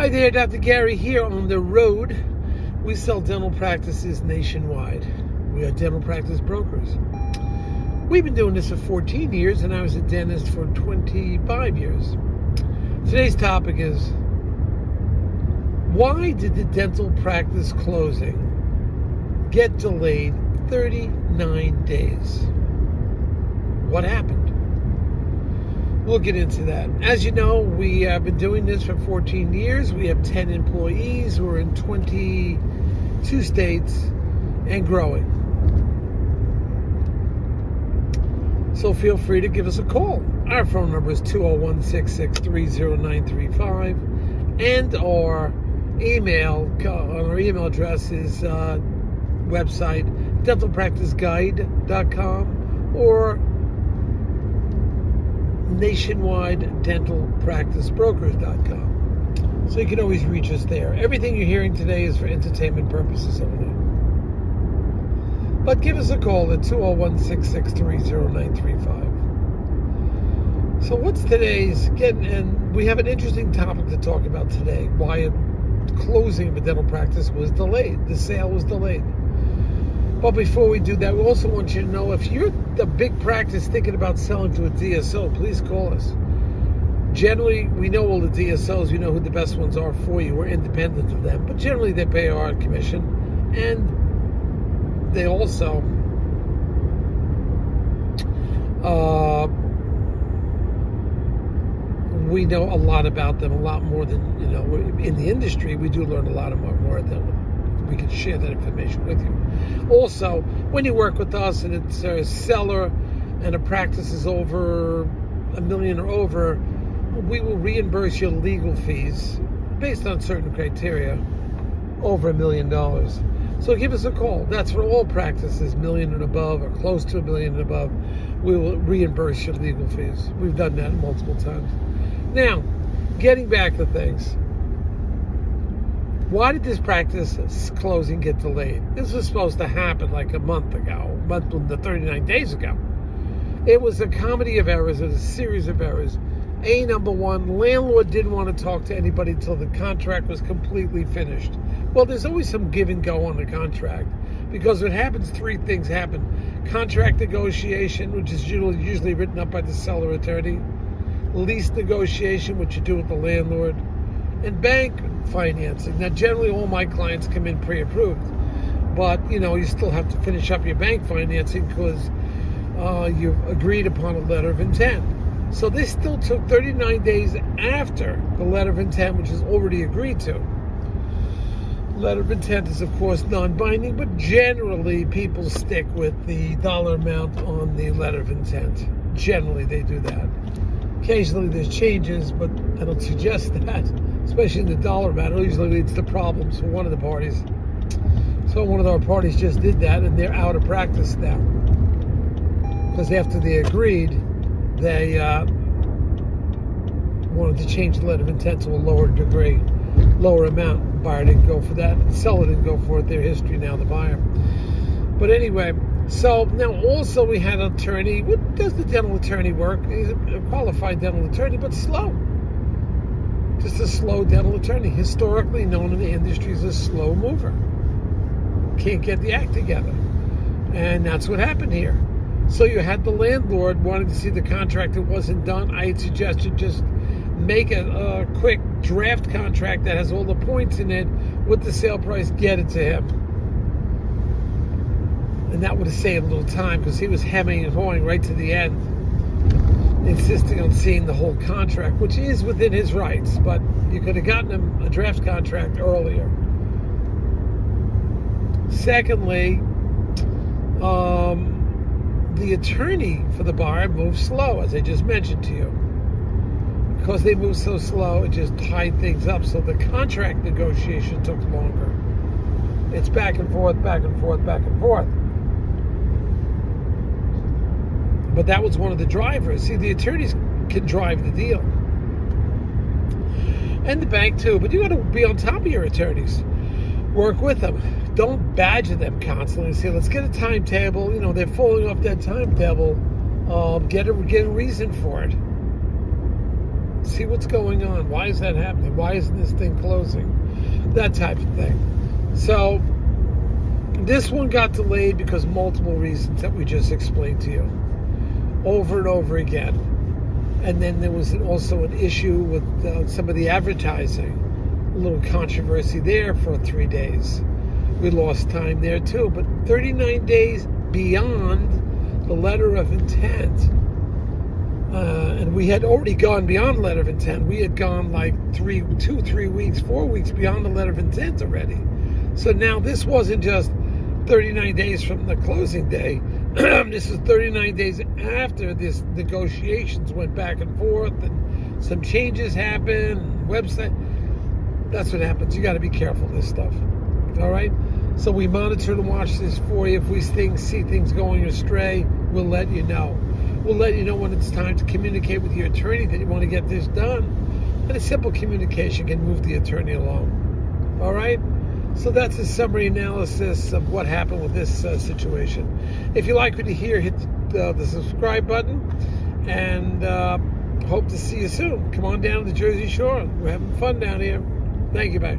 Hi there, Dr. Gary here on the road. We sell dental practices nationwide. We are dental practice brokers. We've been doing this for 14 years, and I was a dentist for 25 years. Today's topic is, why did the dental practice closing get delayed 39 days? What happened? We'll get into that. As you know, we have been doing this for 14 years. We have 10 employees. We're in 22 states and growing. So feel free to give us a call. Our phone number is 201-663-0935. And our email address is website dentalpracticeguide.com or nationwidedentalpracticebrokers.com. So you can always reach us there. Everything you're hearing today is for entertainment purposes only. But give us a call at 201-663-0935. So what's today's and we have an interesting topic to talk about today. Why a closing of a dental practice was delayed. The sale was delayed. But before we do that, we also want you to know, if you're the big practice thinking about selling to a DSO, please call us. Generally, we know all the DSOs. We know who the best ones are for you. We're independent of them. But generally, they pay our commission. And they also we know a lot about them, a lot more than, in the industry. We do learn a lot more than we can share that information with you. Also, when you work with us and it's a seller and a practice is over $1 million or over, we will reimburse your legal fees based on certain criteria over $1 million. So give us a call. That's for all practices, $1 million and above or close to $1 million and above. We will reimburse your legal fees. We've done that multiple times. Now, getting back to things. Why did this practice closing get delayed? This was supposed to happen like a month 39 days ago. It was a comedy of errors, a series of errors. Number one, landlord didn't want to talk to anybody until the contract was completely finished. Well, there's always some give and go on the contract, because what happens, three things happen. Contract negotiation, which is usually written up by the seller attorney. Lease negotiation, which you do with the landlord. And bank financing. Now, generally, all my clients come in pre-approved, but you still have to finish up your bank financing because you've agreed upon a letter of intent. So this still took 39 days after the letter of intent, which is already agreed to. Letter of intent is, of course, non-binding, but generally people stick with the dollar amount on the letter of intent. Generally, they do that. Occasionally, there's changes, but I don't suggest that. Especially in the dollar amount, it usually leads to problems for one of the parties. So one of our parties just did that, and they're out of practice now. Because after they agreed, they wanted to change the letter of intent to a lower amount. The buyer didn't go for that. The seller didn't go for it. Their history now, the buyer. But anyway, so now also we had an attorney. What does the dental attorney work? He's a qualified dental attorney, but slow. Just a slow dental attorney, historically known in the industry as a slow mover. Can't get the act together. And that's what happened here. So you had the landlord wanting to see the contract that wasn't done. I had suggested just make a quick draft contract that has all the points in it with the sale price, get it to him. And that would have saved a little time, because he was hemming and hawing right to the end, insisting on seeing the whole contract, which is within his rights, but you could have gotten him a draft contract earlier. Secondly, the attorney for the buyer moved slow, as I just mentioned to you. Because they moved so slow, it just tied things up, so the contract negotiation took longer. It's back and forth, back and forth, back and forth. But that was one of the drivers. See, the attorneys can drive the deal. And the bank too. But you got to be on top of your attorneys. Work with them. Don't badger them constantly. Say, let's get a timetable. They're falling off that timetable. Get a reason for it. see what's going on. Why is that happening? Why isn't this thing closing? That type of thing. So this one got delayed because multiple reasons that we just explained to you over and over again. And then there was also an issue with some of the advertising. A little controversy there for 3 days. We lost time there too. But 39 days beyond the letter of intent. And we had already gone beyond letter of intent. We had gone like 3 weeks, 4 weeks beyond the letter of intent already. So now this wasn't just 39 days from the closing day. This is 39 days after this negotiations went back and forth and some changes happened, website. That's what happens. You got to be careful of this stuff. All right? So we monitor and watch this for you. If we see things going astray, we'll let you know. We'll let you know when it's time to communicate with your attorney that you want to get this done. And a simple communication can move the attorney along. All right? So that's a summary analysis of what happened with this situation. If you like what you hear, hit the subscribe button. And hope to see you soon. Come on down to the Jersey Shore. We're having fun down here. Thank you, bye.